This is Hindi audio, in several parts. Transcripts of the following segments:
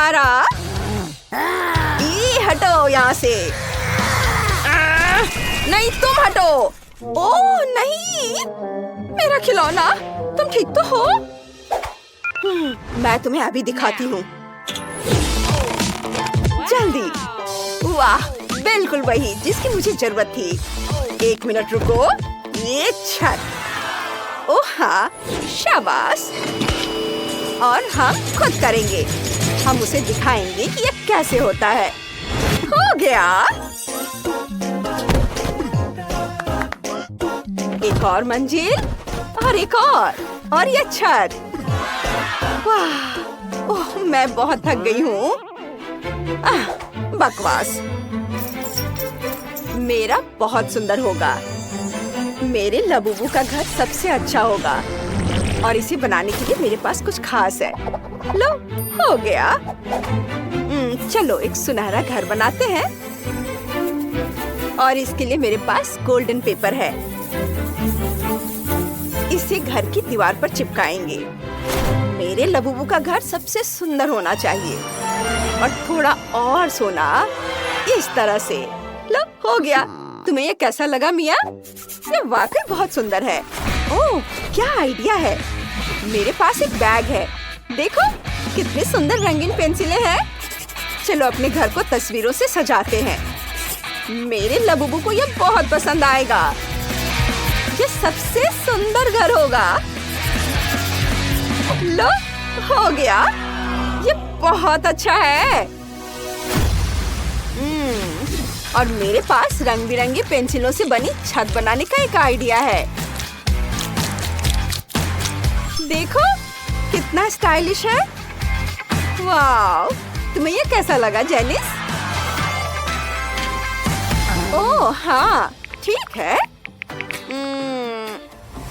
तुम्हारा। ये हटो यहाँ से। नहीं, तुम हटो। ओह नहीं, मेरा खिलौना। तुम ठीक तो हो? मैं तुम्हें अभी दिखाती हूँ। जल्दी। वाह, बिल्कुल वही जिसकी मुझे जरूरत थी। 1 मिनट रुको। ये छत। ओह हाँ, शाबाश। और हम खुद करेंगे। हम उसे दिखाएंगे कि ये कैसे होता है। हो गया। एक और मंजिल और एक और ये छत। वाह, ओह मैं बहुत थक गई हूँ। बकवास। मेरा बहुत सुंदर होगा। मेरे लबूबू का घर सबसे अच्छा होगा और इसे बनाने के लिए मेरे पास कुछ खास है। लो, हो गया। चलो एक सुनहरा घर बनाते हैं और इसके लिए मेरे पास गोल्डन पेपर है। इसे घर की दीवार पर चिपकाएंगे। मेरे लबूबू का घर सबसे सुंदर होना चाहिए और थोड़ा और सोना इस तरह से। लो, हो गया। तुम्हें ये कैसा लगा मिया? ये वाकई बहुत सुंदर है। ओह, क्या आइडिया है। मेरे पास एक बैग है। देखो कितनी सुंदर रंगीन पेंसिलें हैं। चलो अपने घर को तस्वीरों से सजाते हैं। मेरे लबूबू को ये बहुत पसंद आएगा। ये सबसे सुंदर घर होगा। लो, हो गया। ये बहुत अच्छा है। और मेरे पास रंग बिरंगी पेंसिलों से बनी छत बनाने का एक आइडिया है। देखो कितना स्टाइलिश है। वाह, तुम्हें ये कैसा लगा जेनिस? ओह हाँ, ठीक है।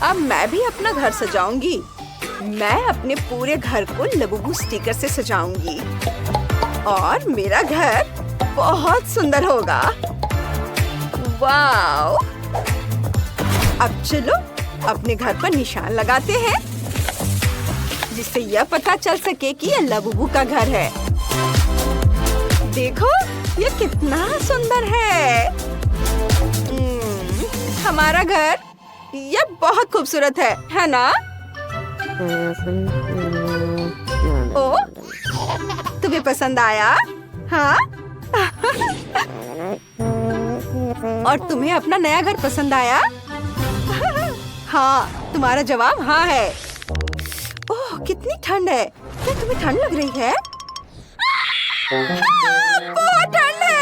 अब मैं भी अपना घर सजाऊंगी। मैं अपने पूरे घर को लबूबू स्टिकर से सजाऊंगी और मेरा घर बहुत सुंदर होगा। वाव! अब चलो अपने घर पर निशान लगाते हैं जिससे यह पता चल सके कि यह लबूबू का घर है। देखो ये कितना सुंदर है। हमारा घर यह बहुत खूबसूरत है ना? ओ, तुम्हें पसंद आया? हाँ? और तुम्हें अपना नया घर पसंद आया? हाँ, तुम्हारा जवाब हाँ है। ओह, कितनी ठंड है। क्या तुम्हें ठंड लग रही है? बहुत ठंड है।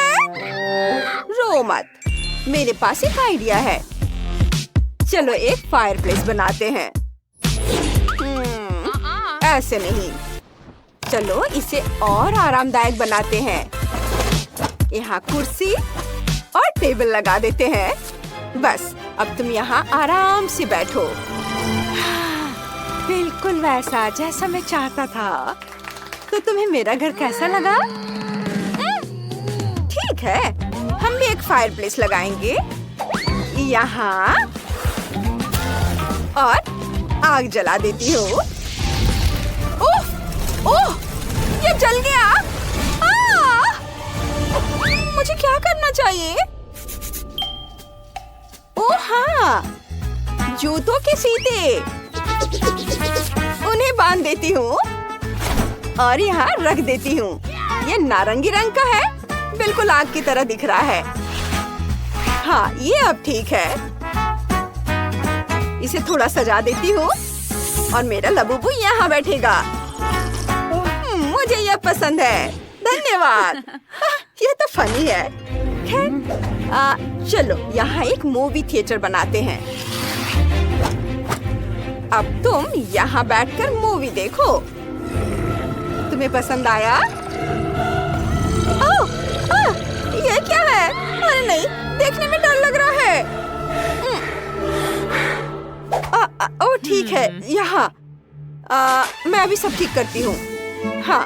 रो मत, मेरे पास एक आइडिया है। चलो एक फायरप्लेस बनाते हैं। ऐसे नहीं, चलो इसे और आरामदायक बनाते हैं। यहाँ कुर्सी और टेबल लगा देते हैं। बस अब तुम यहाँ आराम से बैठो। बिल्कुल वैसा जैसा मैं चाहता था। तो तुम्हें मेरा घर कैसा लगा? ठीक है, हम भी एक फायरप्लेस लगाएंगे यहाँ और आग जला देती हूँ। ओह, ओह, ये जल गया। मुझे क्या करना चाहिए? ओह हाँ, जूतों के फीते। उन्हें बांध देती हूँ और यहाँ रख देती हूँ। ये नारंगी रंग का है, बिल्कुल आग की तरह दिख रहा है। हाँ, ये अब ठीक है। इसे थोड़ा सजा देती हूँ और मेरा लबूबू यहाँ बैठेगा। मुझे यह पसंद है। धन्यवाद। यह तो फनी है। खैर, चलो यहाँ एक मूवी थिएटर बनाते हैं। अब तुम यहाँ बैठकर मूवी देखो। तुम्हें पसंद आया? ओह, ये क्या है? अरे नहीं, देखने में डर लग रहा है। ओह ठीक है, यहाँ मैं अभी सब ठीक करती हूँ। हाँ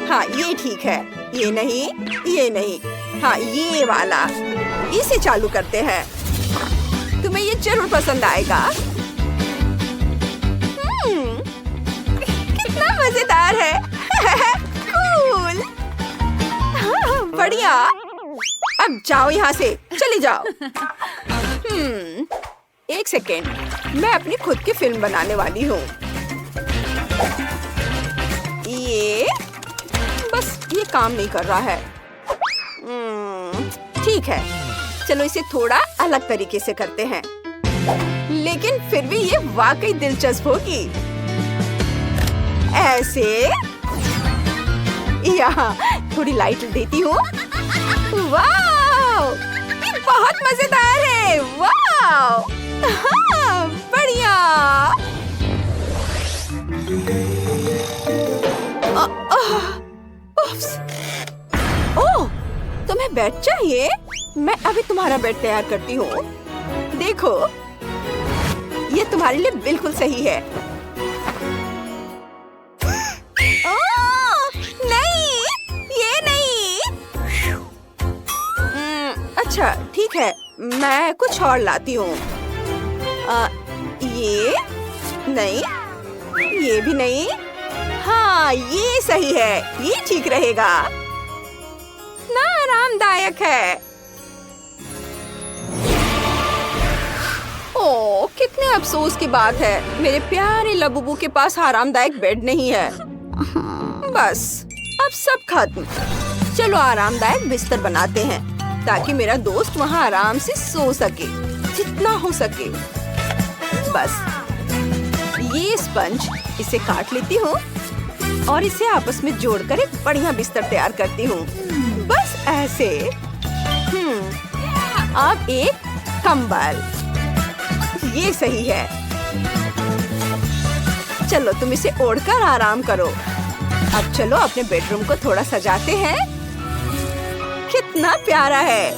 हाँ, ये ठीक है। ये नहीं, ये नहीं। हाँ, ये वाला। इसे चालू करते हैं। तुम्हें ये जरूर पसंद आएगा। कितना मजेदार है। बढ़िया। अब जाओ यहाँ से, चली जाओ। एक सेकेंड, मैं अपनी खुद की फिल्म बनाने वाली हूँ। ये काम नहीं कर रहा है। ठीक है, चलो इसे थोड़ा अलग तरीके से करते हैं, लेकिन फिर भी ये वाकई दिलचस्प होगी। ऐसे यहाँ थोड़ी लाइट देती हूँ। वाह, ये बहुत मजेदार है। वाह, हाँ, बढ़िया। ओह, तुम्हें बेड चाहिए? मैं अभी तुम्हारा बेड तैयार करती हूँ। देखो, ये तुम्हारे लिए बिल्कुल सही है। नहीं, ये नहीं। अच्छा, ठीक है, मैं कुछ और लाती हूँ। ये नहीं, ये भी नहीं। हाँ, ये सही है, ये ठीक रहेगा ना, आरामदायक है। ओह, कितने अफसोस की बात है, मेरे प्यारे लबुबू के पास आरामदायक बेड नहीं है। बस, अब सब खत्म। चलो आरामदायक बिस्तर बनाते हैं, ताकि मेरा दोस्त वहाँ आराम से सो सके, जितना हो सके। बस, ये स्पंज, इसे काट लेती हूँ और इसे आपस में जोड़कर एक बढ़िया बिस्तर तैयार करती हूँ। बस ऐसे। अब एक कंबल, ये सही है। चलो तुम इसे ओढ़कर आराम करो। अब चलो अपने बेडरूम को थोड़ा सजाते हैं। कितना प्यारा है।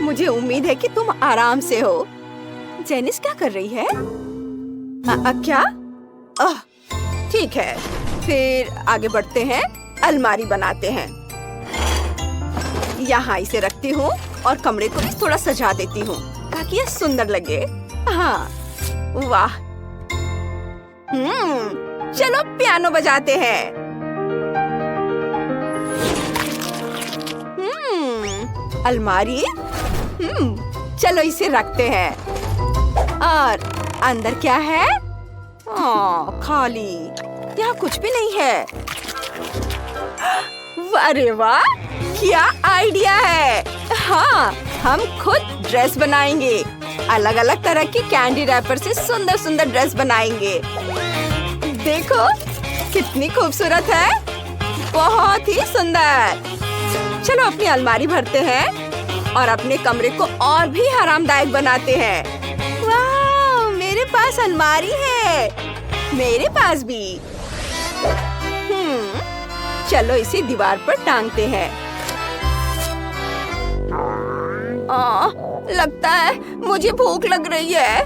मुझे उम्मीद है कि तुम आराम से हो। जेनिस क्या कर रही है? क्या? ठीक है, फिर आगे बढ़ते हैं। अलमारी बनाते हैं। यहाँ इसे रखती हूँ और कमरे को भी थोड़ा सजा देती हूँ, ताकि ये सुंदर लगे। हाँ, वाह। चलो पियानो बजाते हैं। अलमारी, चलो इसे रखते हैं। और अंदर क्या है? खाली, यहाँ कुछ भी नहीं है। अरे वाह, क्या आइडिया है। हाँ, हम खुद ड्रेस बनाएंगे। अलग अलग तरह की कैंडी रैपर से सुंदर सुंदर ड्रेस बनाएंगे। देखो कितनी खूबसूरत है, बहुत ही सुंदर। चलो अपनी अलमारी भरते हैं और अपने कमरे को और भी आरामदायक बनाते हैं। वाह, मेरे पास अलमारी है। मेरे पास भी। चलो इसे दीवार पर टांगते हैं। लगता है मुझे भूख लग रही है।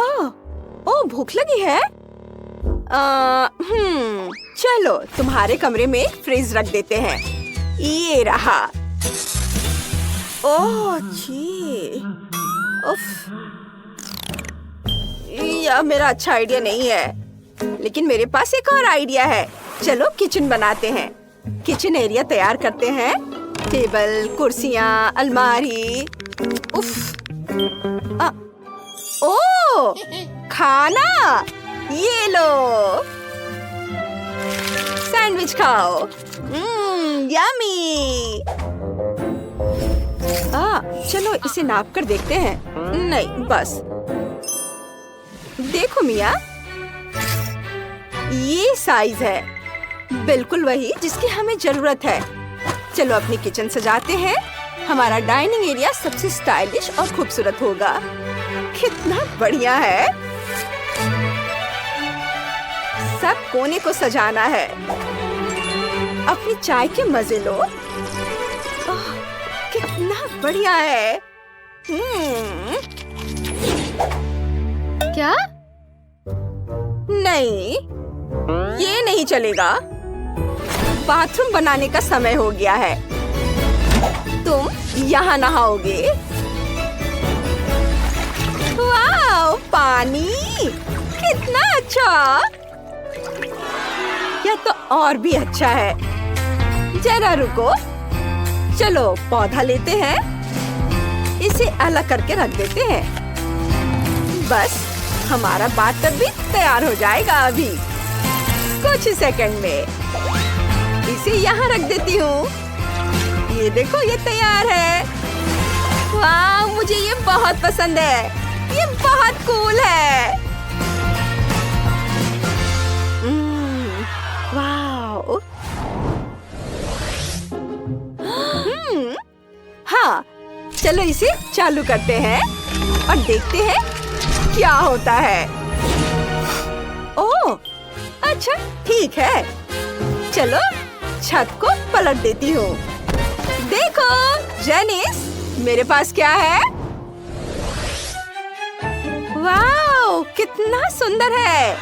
ओह, भूख लगी है? चलो तुम्हारे कमरे में फ्रिज रख देते हैं। ये रहा। ओह जी, उफ, यह मेरा अच्छा आइडिया नहीं है, लेकिन मेरे पास एक और आइडिया है। चलो किचन बनाते हैं। किचन एरिया तैयार करते हैं। टेबल, कुर्सियाँ, अलमारी। उफ, ओह, खाना, ये लो, सैंडविच खाओ। यम्मी। चलो इसे नाप कर देखते हैं। नहीं, बस देखो मिया, ये साइज है, बिल्कुल वही जिसकी हमें जरूरत है। चलो अपनी किचन सजाते हैं। हमारा डाइनिंग एरिया सबसे स्टाइलिश और खूबसूरत होगा। कितना बढ़िया है। सब कोने को सजाना है। अपनी चाय के मजे लो। कितना बढ़िया है। क्या? नहीं, ये नहीं चलेगा। बाथरूम बनाने का समय हो गया है। तुम यहाँ नहाओगे। वाह, पानी कितना अच्छा। यह तो और भी अच्छा है। जरा रुको, चलो पौधा लेते हैं, इसे अलग करके रख देते हैं। बस हमारा बाथटब भी तैयार हो जाएगा अभी कुछ सेकंड में। इसे यहाँ रख देती हूँ। ये देखो, ये तैयार है। वाह, मुझे ये बहुत पसंद है। ये बहुत कूल है। वाह। हाँ, चलो इसे चालू करते हैं और देखते हैं क्या होता है। ओह, अच्छा ठीक है। चलो छत को पलट देती हूँ। देखो जेनिस, मेरे पास क्या है। वाह, कितना सुंदर है।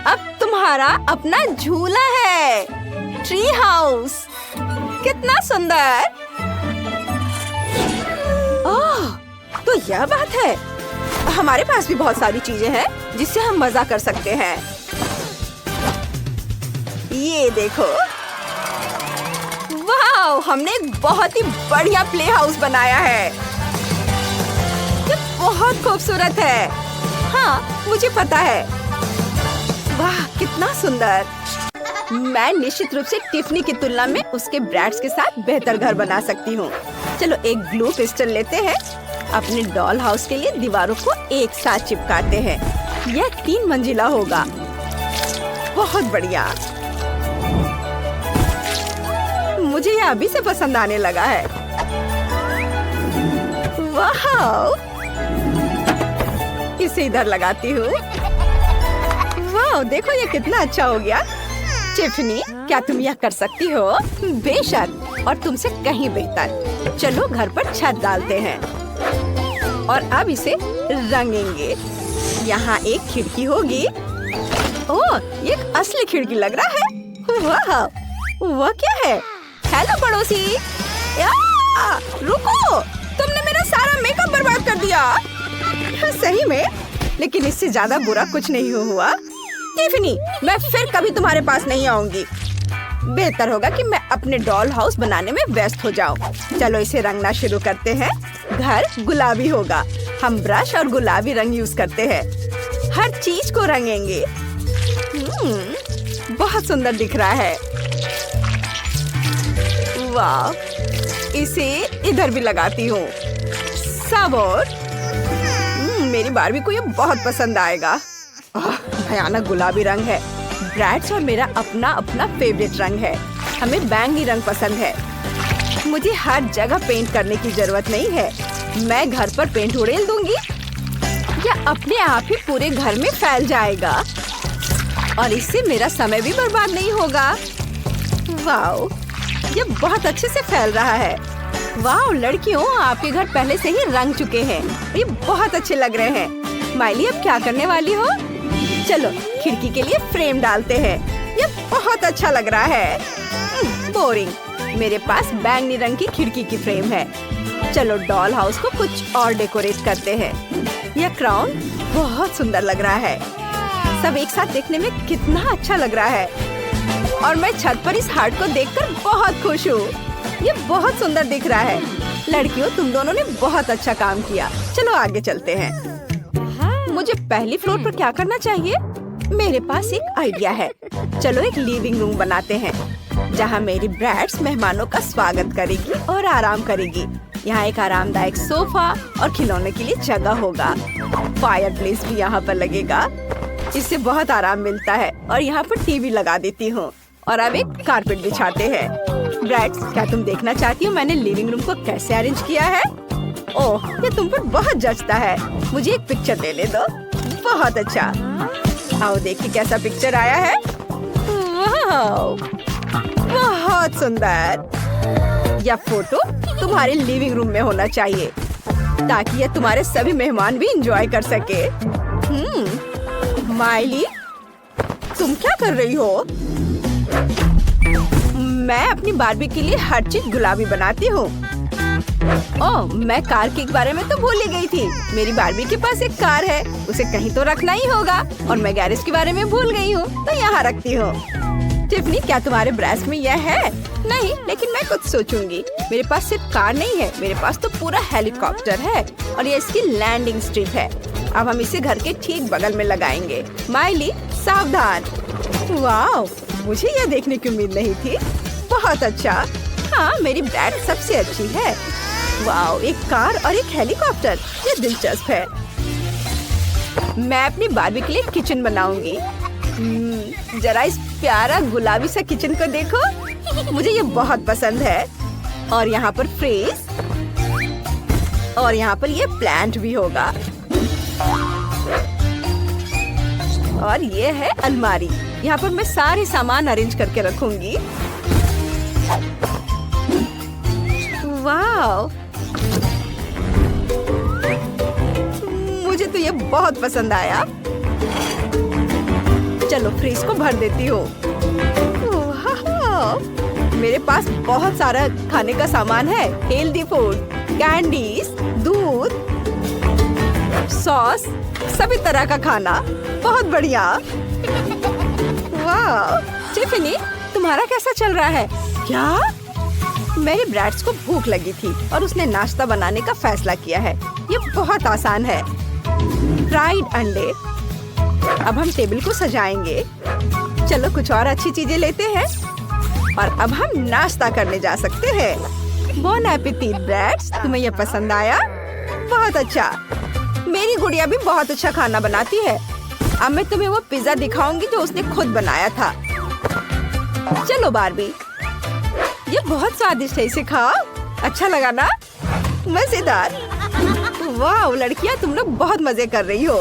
अब तुम्हारा अपना झूला है। ट्री हाउस, कितना सुंदर। ओह, तो यह बात है। हमारे पास भी बहुत सारी चीजें हैं जिससे हम मजा कर सकते हैं। ये देखो, वाह, हमने एक बहुत ही बढ़िया प्ले हाउस बनाया है। ये बहुत खूबसूरत है। हाँ, मुझे पता है। वाह, कितना सुंदर। मैं निश्चित रूप से टिफनी की तुलना में उसके ब्रैड्स के साथ बेहतर घर बना सकती हूँ। चलो एक ग्लू पिस्टल लेते हैं। अपने डॉल हाउस के लिए दीवारों को एक साथ चिपकाते हैं। यह 3 मंजिला होगा। बहुत बढ़िया। मुझे यह अभी से पसंद आने लगा है। वाह, इसे इधर लगाती हूँ। वाह, देखो ये कितना अच्छा हो गया। टिफनी, क्या तुम यह कर सकती हो? बेशक, और तुमसे कहीं बेहतर। चलो घर पर छत डालते हैं और अब इसे रंगेंगे। यहाँ एक खिड़की होगी। ओह, ये एक असली खिड़की लग रहा है। वाह, वह क्या है? हेलो पड़ोसी। रुको, तुमने मेरा सारा मेकअप बर्बाद कर दिया। सही में, लेकिन इससे ज्यादा बुरा कुछ नहीं हुआ। टिफनी, मैं फिर कभी तुम्हारे पास नहीं आऊंगी। बेहतर होगा कि मैं अपने डॉल हाउस बनाने में व्यस्त हो जाऊं। चलो इसे रंगना शुरू करते हैं। घर गुलाबी होगा। हम ब्रश और गुलाबी रंग यूज करते हैं। हर चीज को रंगेंगे। बहुत सुंदर दिख रहा है। वाह, इसे इधर भी लगाती हूँ। सब और मेरी बारबी को ये बहुत पसंद आएगा। भयानक गुलाबी रंग है। ब्रैड्स और मेरा अपना अपना फेवरेट रंग है। हमें बैंगनी रंग पसंद है। मुझे हर जगह पेंट करने की जरूरत नहीं है। मैं घर पर पेंट उड़ेल दूंगी। यह अपने आप ही पूरे घर में फैल जाएगा और इससे मेरा समय भी बर्बाद नहीं होगा। वाह, यह बहुत अच्छे से फैल रहा है। वाह लड़कियों, आपके घर पहले से ही रंग चुके हैं। ये बहुत अच्छे लग रहे हैं। माइली, अब क्या करने वाली हो? चलो खिड़की के लिए फ्रेम डालते हैं। ये बहुत अच्छा लग रहा है। बोरिंग। मेरे पास बैंगनी रंग की खिड़की की फ्रेम है। चलो डॉल हाउस को कुछ और डेकोरेट करते हैं। यह क्राउन बहुत सुंदर लग रहा है। सब एक साथ देखने में कितना अच्छा लग रहा है। और मैं छत पर इस हार्ट को देखकर बहुत खुश हूँ। ये बहुत सुंदर दिख रहा है। लड़कियों, तुम दोनों ने बहुत अच्छा काम किया। चलो आगे चलते हैं। मुझे पहली फ्लोर पर क्या करना चाहिए? मेरे पास एक आइडिया है। चलो एक लिविंग रूम बनाते हैं जहाँ मेरी ब्रैड्स मेहमानों का स्वागत करेगी और आराम करेगी। यहाँ एक आरामदायक सोफा और खिलौने के लिए जगह होगा। फायरप्लेस भी यहाँ पर लगेगा। इससे बहुत आराम मिलता है। और यहाँ पर टीवी लगा देती हूँ। और अब एक कारपेट बिछाते हैं। ब्रैड्स, क्या तुम देखना चाहती हो मैंने लिविंग रूम को कैसे अरेंज किया है? ओह, ये तुम पर बहुत जचता है। मुझे एक पिक्चर लेने दो। बहुत अच्छा। आओ देखिए कैसा पिक्चर आया है। वाह, बहुत सुंदर। यह फोटो तुम्हारे लिविंग रूम में होना चाहिए ताकि यह तुम्हारे सभी मेहमान भी एंजॉय कर सके। माइली, तुम क्या कर रही हो? मैं अपनी बारबी के लिए हर चीज गुलाबी बनाती हूँ। ओह, मैं कार के बारे में तो भूल ही गई थी। मेरी बारबी के पास एक कार है, उसे कहीं तो रखना ही होगा। और मैं गैरेज के बारे में भूल गई हूँ, तो यहाँ रखती हूँ। टिफनी, क्या तुम्हारे ब्रश में यह है? नहीं, लेकिन मैं कुछ सोचूंगी। मेरे पास सिर्फ कार नहीं है, मेरे पास तो पूरा हेलीकॉप्टर है और ये इसकी लैंडिंग स्ट्रिप है। अब हम इसे घर के ठीक बगल में लगाएंगे। माइली, सावधान। वाह, मुझे यह देखने की उम्मीद नहीं थी। बहुत अच्छा। हाँ, मेरी ब्रैड सबसे अच्छी है। वाह, एक कार और एक हेलीकॉप्टर, ये दिलचस्प है। मैं अपनी बार्बी के लिए किचन बनाऊंगी। जरा इस प्यारा गुलाबी सा किचन को देखो, मुझे ये बहुत पसंद है। और यहाँ पर फ्रिज और यहाँ पर ये प्लांट भी होगा। और ये है अलमारी, यहाँ पर मैं सारे सामान अरेंज करके रखूंगी। वाह, मुझे तो ये बहुत पसंद आया। चलो फ्रिज को भर देती हूँ। मेरे पास बहुत सारा खाने का सामान है। हेल्दी फूड, कैंडीज, दूध, सॉस, सभी तरह का खाना। बहुत बढ़िया। वाह, टिफिनी, तुम्हारा कैसा चल रहा है? क्या? मेरी ब्रैड्स को भूख लगी थी और उसने नाश्ता बनाने का फैसला किया है। ये बहुत आसान है। फ्राइड अंडे। अब हम टेबल को सजाएंगे। चलो कुछ और अच्छी चीजें लेते हैं और अब हम नाश्ता करने जा सकते हैं। बोन एपेटिट ब्रैड्स, तुम्हें यह पसंद आया? बहुत अच्छा। मेरी गुड़िया भी बहुत अच्छा खाना बनाती है। अब मैं तुम्हें वो पिज्जा दिखाऊंगी जो उसने खुद बनाया था। चलो बार्बी, ये बहुत स्वादिष्ट है, इसे खाओ। अच्छा लगा ना? मजेदार। वाह लड़कियां, तुम लोग बहुत मजे कर रही हो।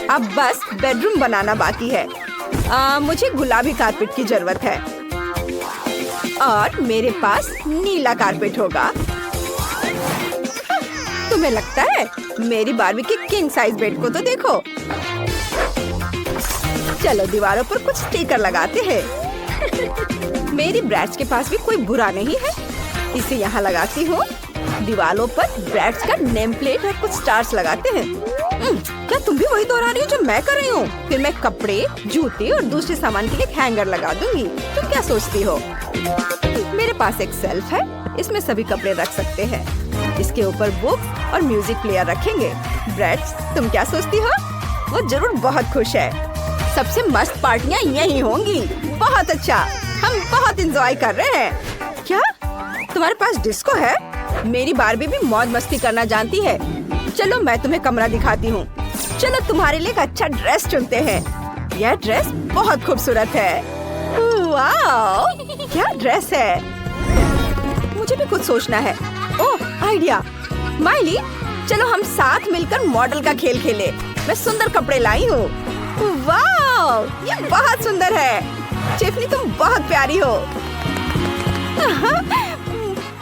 अब बस बेडरूम बनाना बाकी है। मुझे गुलाबी कारपेट की जरूरत है और मेरे पास नीला कारपेट होगा। तुम्हें लगता है? मेरी बार्बी की किंग साइज बेड को तो देखो। चलो दीवारों पर कुछ स्टिकर लगाते हैं। मेरी ब्रैड्स के पास भी कोई बुरा नहीं है। इसे यहाँ लगाती हूँ। दीवारों पर ब्रैड्स का नेम प्लेट और कुछ स्टार्स लगाते हैं। क्या तुम भी वही दोहरा रही हो जो मैं कर रही हूँ? फिर मैं कपड़े, जूते और दूसरे सामान के लिए एक हैंगर लगा दूंगी। तुम क्या सोचती हो? मेरे पास एक शेल्फ है, इसमें सभी कपड़े रख सकते हैं। इसके ऊपर बुक्स और म्यूजिक प्लेयर रखेंगे। ब्रैड्स, तुम क्या सोचती हो? वो जरूर बहुत खुश है। सबसे मस्त पार्टियाँ यही होंगी। बहुत अच्छा, हम बहुत एंजॉय कर रहे हैं। क्या तुम्हारे पास डिस्को है? मेरी बार्बी भी मौज मस्ती करना जानती है। चलो मैं तुम्हें कमरा दिखाती हूँ। चलो तुम्हारे लिए एक अच्छा ड्रेस चुनते हैं। यह ड्रेस बहुत खूबसूरत है। वाह, क्या ड्रेस है। मुझे भी कुछ सोचना है। ओह, आइडिया। माइली, चलो हम साथ मिलकर मॉडल का खेल खेले। मैं सुंदर कपड़े लाई हूँ। वाह, ये बहुत सुंदर है। टिफनी, तुम बहुत प्यारी हो।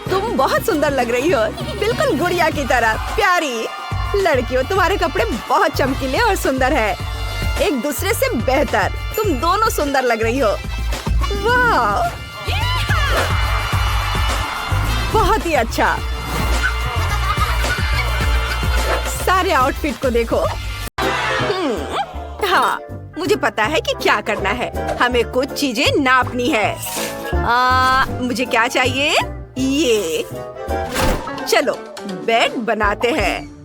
तुम बहुत सुंदर लग रही हो, बिल्कुल गुड़िया की तरह प्यारी। लड़कियों, तुम्हारे कपड़े बहुत चमकीले और सुंदर है। एक दूसरे से बेहतर। तुम दोनों सुंदर लग रही हो। वाह, बहुत ही अच्छा। सारे आउटफिट को देखो। हाँ, मुझे पता है कि क्या करना है। हमें कुछ चीजें नापनी है। मुझे क्या चाहिए? ये। चलो बेड बनाते हैं।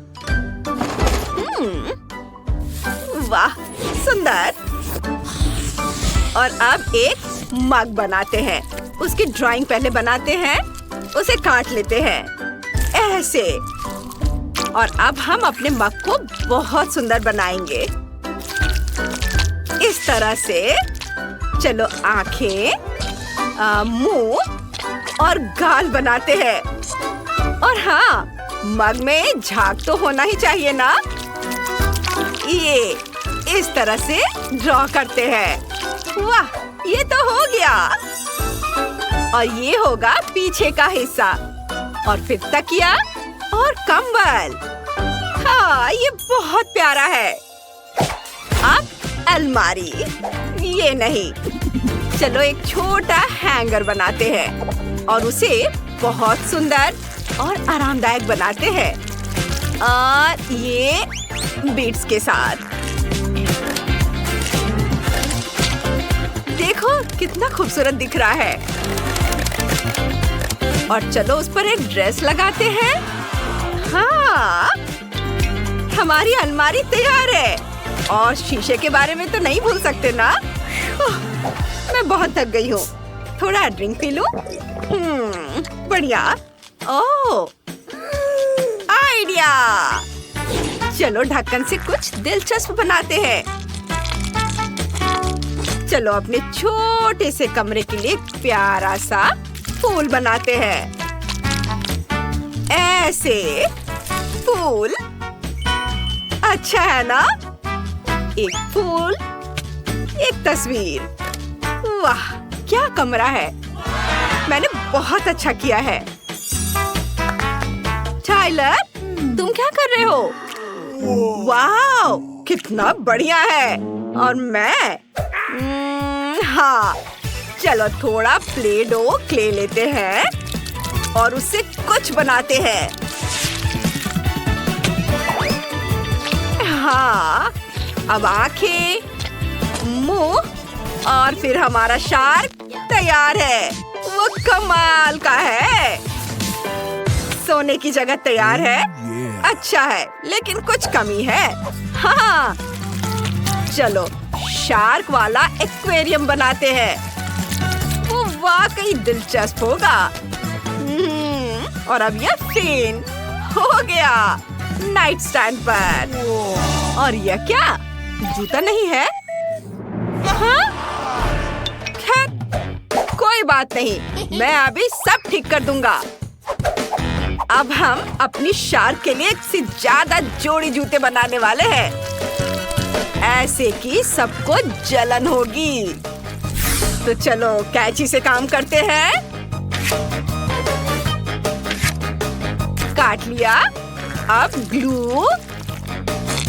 वाह, सुंदर। और अब एक मग बनाते हैं। उसकी ड्राइंग पहले बनाते हैं, उसे काट लेते हैं ऐसे। और अब हम अपने मग को बहुत सुंदर बनाएंगे इस तरह से। चलो आंखें, मुंह और गाल बनाते हैं। और हाँ, मग में झाग तो होना ही चाहिए ना। ये इस तरह से ड्रॉ करते हैं। वाह, ये तो हो गया। और ये होगा पीछे का हिस्सा और फिर तकिया और कंबल। हाँ, ये बहुत प्यारा है। अब अलमारी। ये नहीं, चलो एक छोटा हैंगर बनाते हैं और उसे बहुत सुंदर और आरामदायक बनाते हैं। और ये बीट्स के साथ। देखो कितना खूबसूरत दिख रहा है। और चलो उस पर एक ड्रेस लगाते हैं। हाँ, हमारी अलमारी तैयार है। और शीशे के बारे में तो नहीं भूल सकते ना। मैं बहुत थक गई हूँ, थोड़ा ड्रिंक पी लूं। बढ़िया। ओह, आइडिया। चलो ढक्कन से कुछ दिलचस्प बनाते हैं। चलो अपने छोटे से कमरे के लिए प्यारा सा फूल बनाते हैं। ऐसे फूल अच्छा है ना? एक फूल, एक तस्वीर। वाह, क्या कमरा है। मैंने बहुत अच्छा किया है। टाइलर, तुम क्या कर रहे हो? वाह, कितना बढ़िया है। और मैं हाँ, चलो थोड़ा प्ले डो क्ले लेते हैं और उससे कुछ बनाते हैं। हाँ, अब आंखें, मुंह और फिर हमारा शार्क तैयार है। वो कमाल का है। सोने की जगह तैयार है। अच्छा है, लेकिन कुछ कमी है। हाँ, चलो शार्क वाला एक्वेरियम बनाते हैं। वो वाकई दिलचस्प होगा। और अब यह फेन हो गया नाइट स्टैंड पर। और यह क्या, जूता नहीं है? हाँ? खैर, कोई बात नहीं, मैं अभी सब ठीक कर दूंगा। अब हम अपनी शार्क के लिए एक से ज्यादा जोड़ी जूते बनाने वाले हैं, ऐसे कि सबको जलन होगी। तो चलो कैंची से काम करते हैं। काट लिया। अब ग्लू।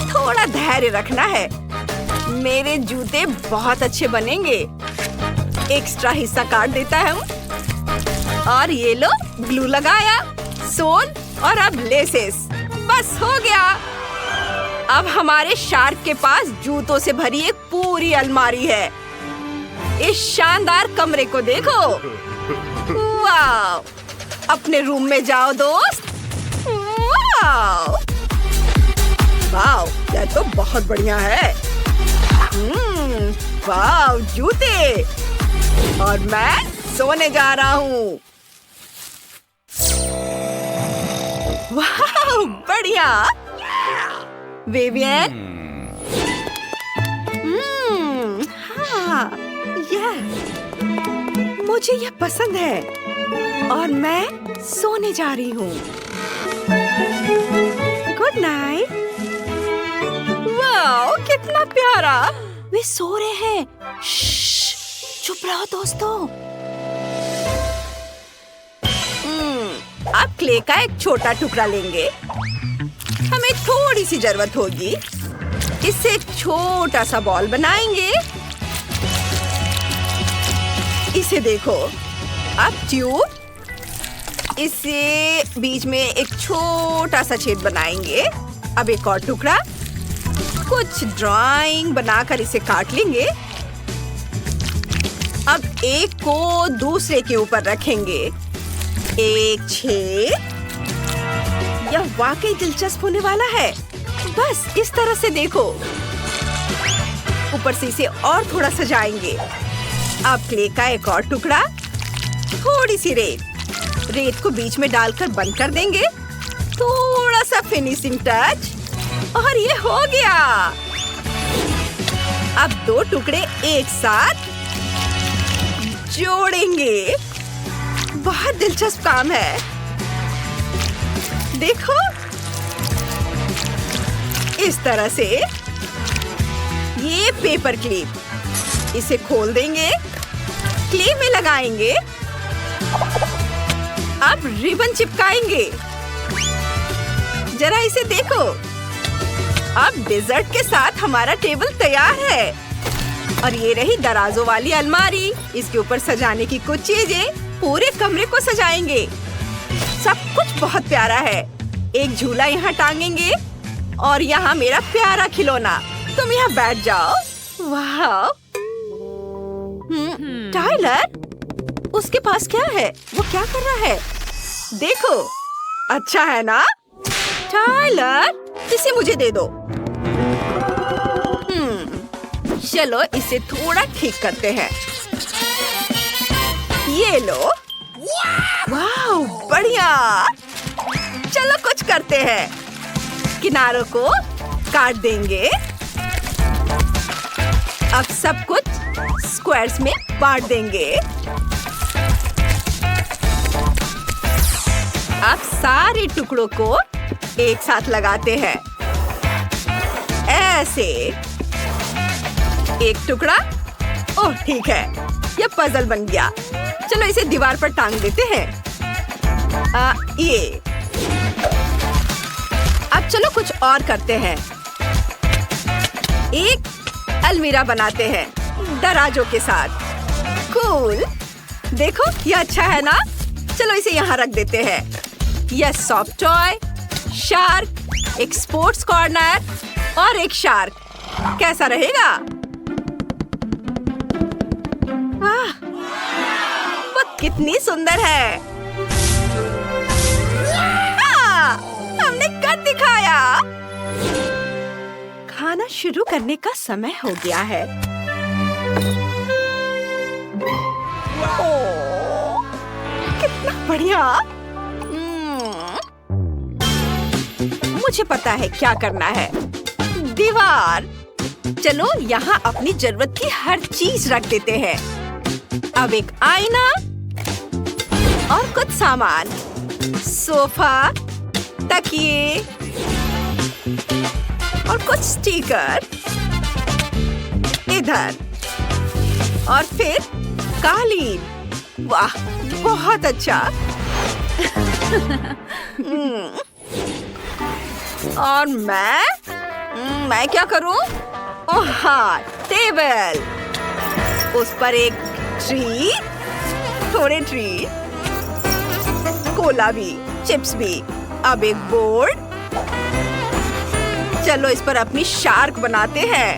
थोड़ा धैर्य रखना है। मेरे जूते बहुत अच्छे बनेंगे। एक्स्ट्रा हिस्सा काट देता हूँ। और ये लो, ग्लू लगाया, सोल और अब लेसेस। बस हो गया। अब हमारे शार्क के पास जूतों से भरी एक पूरी अलमारी है। इस शानदार कमरे को देखो। वाह! अपने रूम में जाओ दोस्त। वाह! वाह! यह तो बहुत बढ़िया है। वाह, जूते। और मैं सोने जा रहा हूँ। वाह, बढ़िया। विवियन। हाँ, मुझे यह पसंद है। और मैं सोने जा रही हूँ। Good night. वाह, कितना प्यारा। वे सो रहे हैं। चुप रहो दोस्तों। अब क्ले का एक छोटा टुकड़ा लेंगे। हमें थोड़ी सी जरूरत होगी। इससे एक छोटा सा बॉल बनाएंगे। इसे देखो। अब ट्यूब। इसे बीच में एक छोटा सा छेद बनाएंगे। अब एक और टुकड़ा। कुछ ड्राइंग बनाकर इसे काट लेंगे। अब एक को दूसरे के ऊपर रखेंगे। एक छेद। यह वाकई दिलचस्प होने वाला है। बस इस तरह से देखो। ऊपर से इसे और थोड़ा सजाएंगे। अब क्ले का एक और टुकड़ा। थोड़ी सी रेत को बीच में डालकर बंद कर देंगे। थोड़ा सा फिनिशिंग टच। और ये हो गया। अब दो टुकड़े एक साथ जोड़ेंगे। बहुत दिलचस्प काम है। देखो, इस तरह से। ये पेपर क्लिप। इसे खोल देंगे। क्ले में लगाएंगे। अब रिबन चिपकाएंगे। जरा इसे देखो। अब डेजर्ट के साथ हमारा टेबल तैयार है। और ये रही दराजों वाली अलमारी। इसके ऊपर सजाने की कुछ चीजें। पूरे कमरे को सजाएंगे। सब कुछ बहुत प्यारा है। एक झूला यहाँ टांगेंगे। और यहाँ मेरा प्यारा खिलौना। तुम यहाँ बैठ जाओ। वाह! टाइलर, उसके पास क्या है? वो क्या कर रहा है? देखो, अच्छा है ना? टाइलर, इसे मुझे दे दो। चलो इसे थोड़ा ठीक करते हैं। ये लो। वाह, बढ़िया। चलो कुछ करते हैं। किनारों को काट देंगे। अब सब कुछ स्क्वायर्स में बांट देंगे। अब सारे टुकड़ों को एक साथ लगाते हैं। ऐसे एक टुकड़ा। ओह ठीक है, ये पजल बन गया। चलो इसे दीवार पर टांग देते हैं। ये। अब चलो कुछ और करते हैं। एक अलमीरा बनाते हैं दराजों के साथ। कूल। देखो, ये अच्छा है ना? चलो इसे यहाँ रख देते हैं। यह सॉफ्ट टॉय, शार्क, एक स्पोर्ट्स कॉर्नर और एक शार्क। कैसा रहेगा? वाह, वो कितनी सुंदर है। हमने कर दिखाया। खाना शुरू करने का समय हो गया है। ओह, कितना बढ़िया। मुझे पता है क्या करना है। दीवार। चलो यहाँ अपनी जरूरत की हर चीज रख देते हैं। अब एक आईना और कुछ सामान। सोफा, तकिए और कुछ स्टिकर इधर और फिर कालीन। वाह, बहुत अच्छा। और मैं क्या करूं? ओह हाँ, टेबल। उस पर एक ट्री, थोड़े ट्री, कोला भी, चिप्स भी। अब एक बोर्ड। चलो इस पर अपनी शार्क बनाते हैं।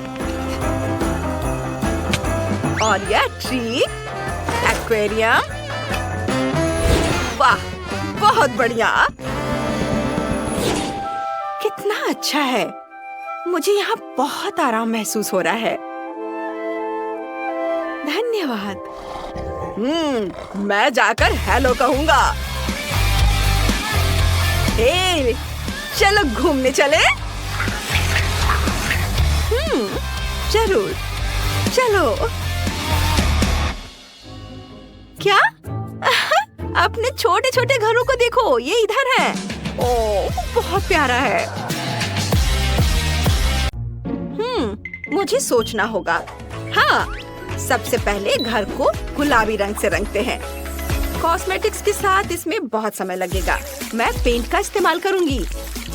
और यह ट्री, एक्वेरियम। वाह, बहुत बढ़िया। कितना अच्छा है। मुझे यहाँ बहुत आराम महसूस हो रहा है। धन्यवाद। मैं जाकर हेलो कहूँगा। हे, चलो घूमने चले। जरूर, चलो। क्या? अपने छोटे छोटे घरों को देखो, ये इधर है। ओह, बहुत प्यारा है। मुझे सोचना होगा। हाँ, सबसे पहले घर को गुलाबी रंग से रंगते हैं। कॉस्मेटिक्स के साथ इसमें बहुत समय लगेगा। मैं पेंट का इस्तेमाल करूंगी।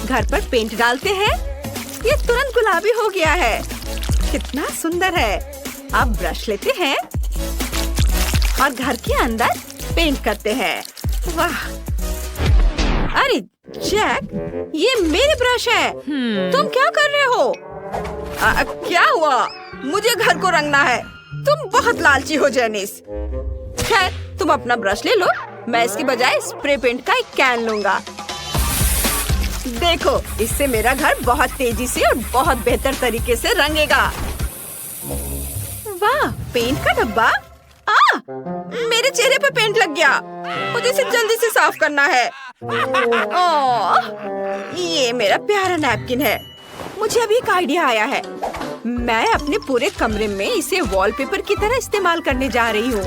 घर पर पेंट डालते हैं। ये तुरंत गुलाबी हो गया है। कितना सुंदर है। अब ब्रश लेते हैं और घर के अंदर पेंट करते हैं। वाह! अरे जैक, ये मेरे ब्रश है। तुम क्या कर रहे हो? क्या हुआ? मुझे घर को रंगना है। तुम बहुत लालची हो जेनिस। खैर, तुम अपना ब्रश ले लो। मैं इसकी बजाय स्प्रे पेंट का एक कैन लूंगा। देखो, इससे मेरा घर बहुत तेजी से और बहुत बेहतर तरीके से रंगेगा। वाह, पेंट का डब्बा। मेरे चेहरे पे पेंट लग गया। मुझे इसे जल्दी से साफ करना है। ये मेरा प्यारा नैपकिन है। मुझे अभी एक आइडिया आया है। मैं अपने पूरे कमरे में इसे वॉलपेपर की तरह इस्तेमाल करने जा रही हूँ।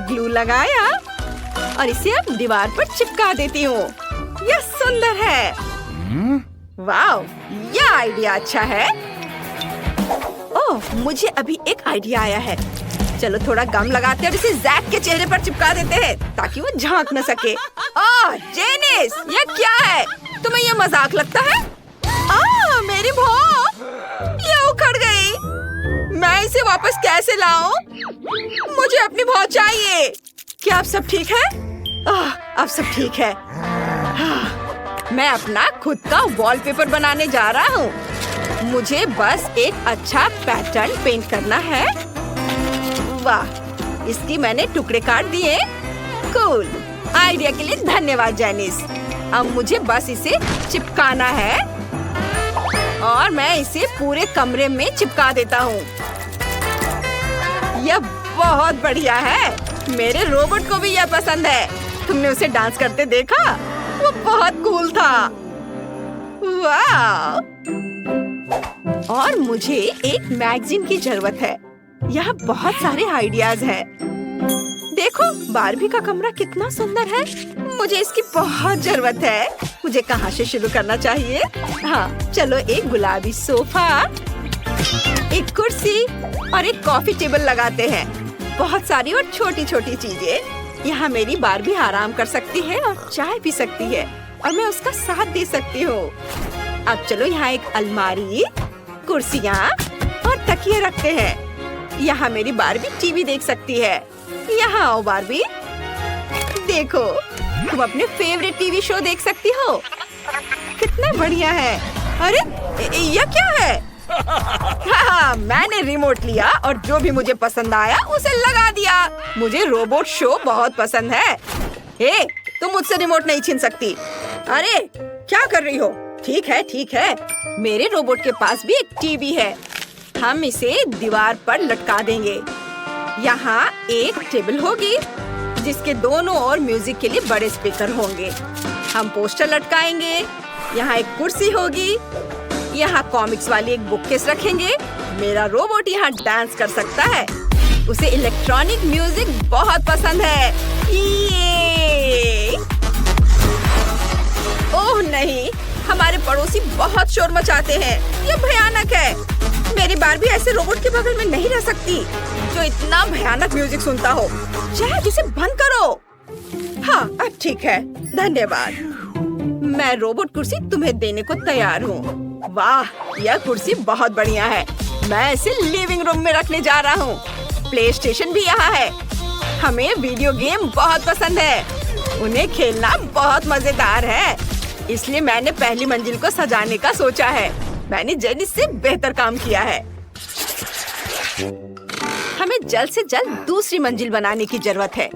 ग्लू लगाया और इसे अब दीवार पर चिपका देती हूँ। यह सुंदर है। वाह, यह आइडिया अच्छा है। ओह, मुझे अभी एक आइडिया आया है। चलो थोड़ा गम लगाते हैं और इसे जैक के चेहरे पर चिपका देते हैं ताकि वो झांक न सके। ओह जेनिस, ये क्या है? तुम्हें ये मजाक लगता है? मेरी भौं, ये उखड़ गई। मैं इसे वापस कैसे लाऊं? मुझे अपनी भौं चाहिए। क्या अब सब ठीक है? अब सब ठीक है। मैं अपना खुद का वॉलपेपर बनाने जा रहा हूँ। मुझे बस एक अच्छा पैटर्न पेंट करना है। वाह, इसकी मैंने टुकड़े काट दिए कूल। आइडिया के लिए धन्यवाद जेनिस। अब मुझे बस इसे चिपकाना है और मैं इसे पूरे कमरे में चिपका देता हूँ। यह बहुत बढ़िया है। मेरे रोबोट को भी यह पसंद है। तुमने उसे डांस करते देखा? वो बहुत कूल था। वाह! और मुझे एक मैगजीन की जरूरत है। यहाँ बहुत सारे आइडियाज हैं। देखो बारबी का कमरा कितना सुंदर है। मुझे इसकी बहुत जरूरत है। मुझे कहाँ से शुरू करना चाहिए? हाँ, चलो एक गुलाबी सोफा, एक कुर्सी और एक कॉफी टेबल लगाते हैं। बहुत सारी और छोटी छोटी चीजें। यहाँ मेरी बारबी आराम कर सकती है और चाय पी सकती है और मैं उसका साथ दे सकती हूँ। अब चलो यहाँ एक अलमारी, कुर्सियाँ और तकिए रखते हैं। यहाँ मेरी बारबी टीवी देख सकती है। यहाँ आओ बारबी, देखो तुम अपने फेवरेट टीवी शो देख सकती हो। कितना बढ़िया है। अरे यह क्या है? हाँ, मैंने रिमोट लिया और जो भी मुझे पसंद आया उसे लगा दिया। मुझे रोबोट शो बहुत पसंद है। हे, तुम मुझसे रिमोट नहीं छीन सकती। अरे क्या कर रही हो? ठीक है ठीक है। मेरे रोबोट के पास भी एक टीवी है। हम इसे दीवार पर लटका देंगे। यहाँ एक टेबल होगी जिसके दोनों ओर म्यूजिक के लिए बड़े स्पीकर होंगे। हम पोस्टर लटकाएंगे। यहाँ एक कुर्सी होगी। यहाँ कॉमिक्स वाली एक बुककेस रखेंगे। मेरा रोबोट यहाँ डांस कर सकता है। उसे इलेक्ट्रॉनिक म्यूजिक बहुत पसंद है। ये! ओह नहीं, हमारे पड़ोसी बहुत शोर मचाते हैं। ये भयानक है। मेरी बारबी ऐसे रोबोट के बगल में नहीं रह सकती जो इतना भयानक म्यूजिक सुनता हो। जैक, इसे बंद करो। हाँ, अब ठीक है, धन्यवाद। मैं रोबोट कुर्सी तुम्हें देने को तैयार हूँ। वाह, यह कुर्सी बहुत बढ़िया है। मैं इसे लिविंग रूम में रखने जा रहा हूँ। प्ले स्टेशन भी यहाँ है। हमें वीडियो गेम बहुत पसंद है। उन्हें खेलना बहुत मजेदार है। इसलिए मैंने पहली मंजिल को सजाने का सोचा है। मैंने जेनिस से बेहतर काम किया है। हमें जल्द से जल्द दूसरी मंजिल बनाने की जरूरत है।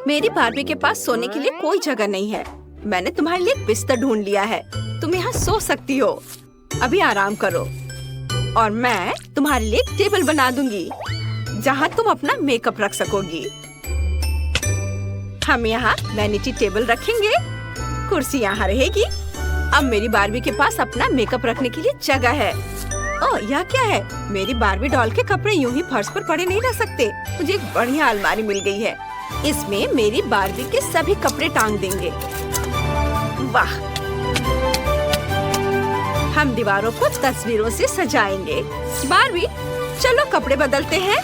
मेरी बारबी के पास सोने के लिए कोई जगह नहीं है। मैंने तुम्हारे लिए बिस्तर ढूंढ लिया है। तुम यहाँ सो सकती हो। अभी आराम करो और मैं तुम्हारे लिए एक टेबल बना दूंगी जहाँ तुम अपना मेकअप रख सकोगी। हम यहाँ वैनिटी टेबल रखेंगे। कुर्सी यहाँ रहेगी। अब मेरी बारबी के पास अपना मेकअप रखने के लिए जगह है। ओह, यह क्या है? मेरी बारबी डॉल के कपड़े यूं ही फर्श पर पड़े नहीं रह सकते। मुझे एक बढ़िया अलमारी मिल गई है। इसमें मेरी बारबी के सभी कपड़े टांग देंगे। वाह! हम दीवारों को तस्वीरों से सजाएंगे। बारबी, चलो कपड़े बदलते हैं।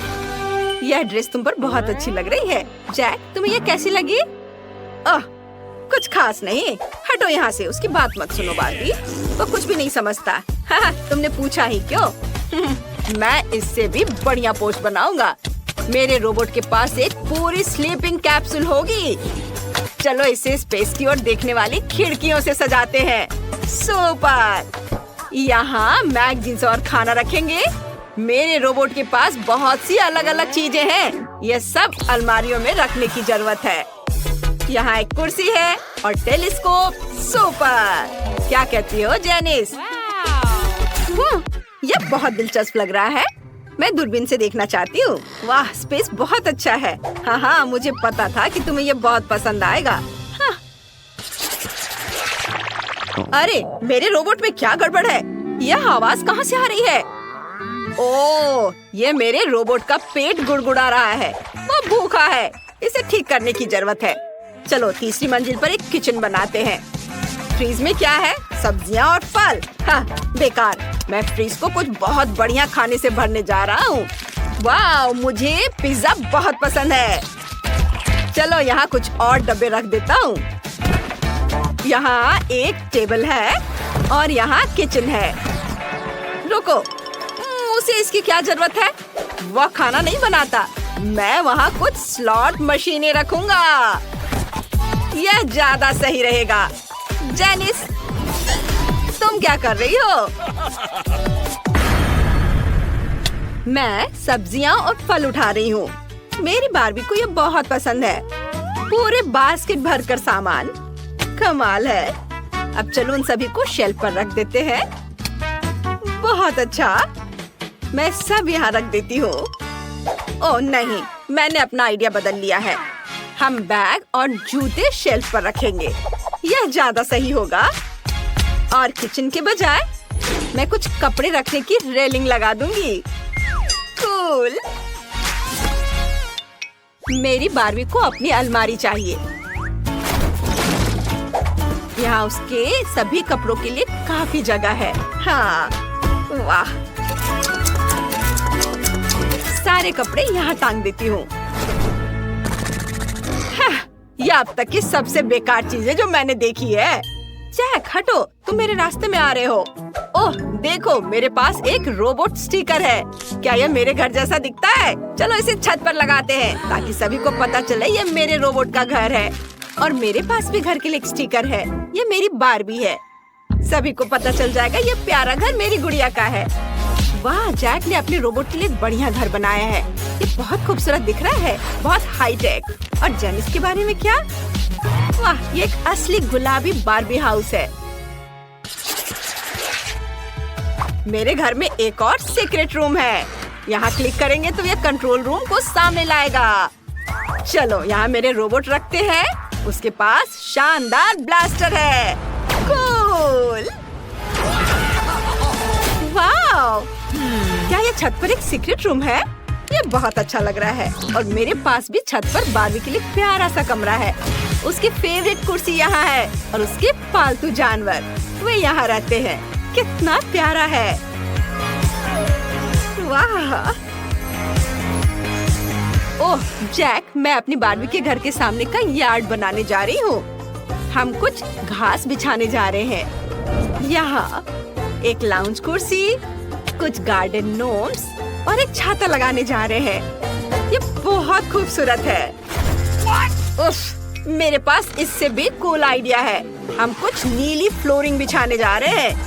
यह ड्रेस तुम पर बहुत अच्छी लग रही है। जैक, तुम्हें यह कैसी लगी? ओह, कुछ खास नहीं। हटो यहाँ से, उसकी बात मत सुनो बारबी। वो कुछ भी नहीं समझता। हाँ, तुमने पूछा ही क्यों? मैं इससे भी बढ़िया पोस्ट बनाऊंगा। मेरे रोबोट के पास एक पूरी स्लीपिंग कैप्सूल होगी। चलो इसे स्पेस की ओर देखने वाली खिड़कियों से सजाते हैं। सुपर! यहाँ मैगजीन्स और खाना रखेंगे। मेरे रोबोट के पास बहुत सी अलग अलग चीजें हैं। ये सब अलमारियों में रखने की जरूरत है। यहाँ एक कुर्सी है और टेलीस्कोप। सुपर! क्या कहती हो जेनिस? यह बहुत दिलचस्प लग रहा है। मैं दूरबीन से देखना चाहती हूँ। वाह, स्पेस बहुत अच्छा है। हाँ हाँ, मुझे पता था कि तुम्हें यह बहुत पसंद आएगा। हाँ। अरे, मेरे रोबोट में क्या गड़बड़ है? यह आवाज कहाँ से आ रही है? ओह, ये मेरे रोबोट का पेट गुड़गुड़ा रहा है। वो भूखा है। इसे ठीक करने की जरूरत है। चलो तीसरी मंजिल पर एक किचन बनाते हैं। फ्रीज में क्या है? सब्जियां और फल। हाँ, बेकार। मैं फ्रीज को कुछ बहुत बढ़िया खाने से भरने जा रहा हूँ। वाह, मुझे पिज्जा बहुत पसंद है। चलो यहाँ कुछ और डब्बे रख देता हूँ। यहाँ एक टेबल है और यहाँ किचन है। रुको, उसे इसकी क्या जरूरत है? वह खाना नहीं बनाता। मैं वहाँ कुछ स्लॉट मशीनें रखूंगा। यह ज्यादा सही रहेगा। जेनिस, तुम क्या कर रही हो? मैं सब्जियां और फल उठा रही हूँ। मेरी बारबी को ये बहुत पसंद है। पूरे बास्केट भरकर सामान। कमाल है। अब चलो उन सभी को शेल्फ पर रख देते हैं। बहुत अच्छा, मैं सब यहाँ रख देती हूँ। ओह नहीं, मैंने अपना आइडिया बदल लिया है। हम बैग और जूते शेल्फ पर रखेंगे, यह ज्यादा सही होगा। और किचन के बजाय मैं कुछ कपड़े रखने की रेलिंग लगा दूंगी। कूल। मेरी बारबी को अपनी अलमारी चाहिए। यहाँ उसके सभी कपड़ों के लिए काफी जगह है। हाँ, वाह। सारे कपड़े यहाँ टांग देती हूँ। यह अब तक की सबसे बेकार चीज है जो मैंने देखी है। जैक हटो, तुम मेरे रास्ते में आ रहे हो। ओह देखो, मेरे पास एक रोबोट स्टिकर है। क्या यह मेरे घर जैसा दिखता है? चलो इसे छत पर लगाते हैं ताकि सभी को पता चले ये मेरे रोबोट का घर है। और मेरे पास भी घर के लिए एक स्टिकर है। ये मेरी बारबी है। सभी को पता चल जाएगा ये प्यारा घर मेरी गुड़िया का है। वाह, जैक ने अपने रोबोट के लिए बढ़िया घर बनाया है। ये बहुत खूबसूरत दिख रहा है, बहुत हाई टेक। और जेनिस के बारे में क्या? वाह, ये एक असली गुलाबी बारबी हाउस है। मेरे घर में एक और सीक्रेट रूम है। यहाँ क्लिक करेंगे तो ये कंट्रोल रूम को सामने लाएगा। चलो यहाँ मेरे रोबोट रखते हैं। उसके पास शानदार ब्लास्टर है। कूल। वाह, क्या ये छत पर एक सीक्रेट रूम है? ये बहुत अच्छा लग रहा है। और मेरे पास भी छत पर बारबी के लिए प्यारा सा कमरा है। उसकी फेवरेट कुर्सी यहाँ है और उसके पालतू जानवर वे यहाँ रहते हैं। कितना प्यारा है। वाह। ओह जैक, मैं अपनी बारबी के घर के सामने का यार्ड बनाने जा रही हूँ। हम कुछ घास बिछाने जा रहे हैं। यहाँ एक लाउंज कुर्सी, कुछ गार्डन नोट्स और एक छाता लगाने जा रहे हैं। ये बहुत खूबसूरत है। उफ, मेरे पास इससे भी कूल आइडिया है। हम कुछ नीली फ्लोरिंग बिछाने जा रहे हैं।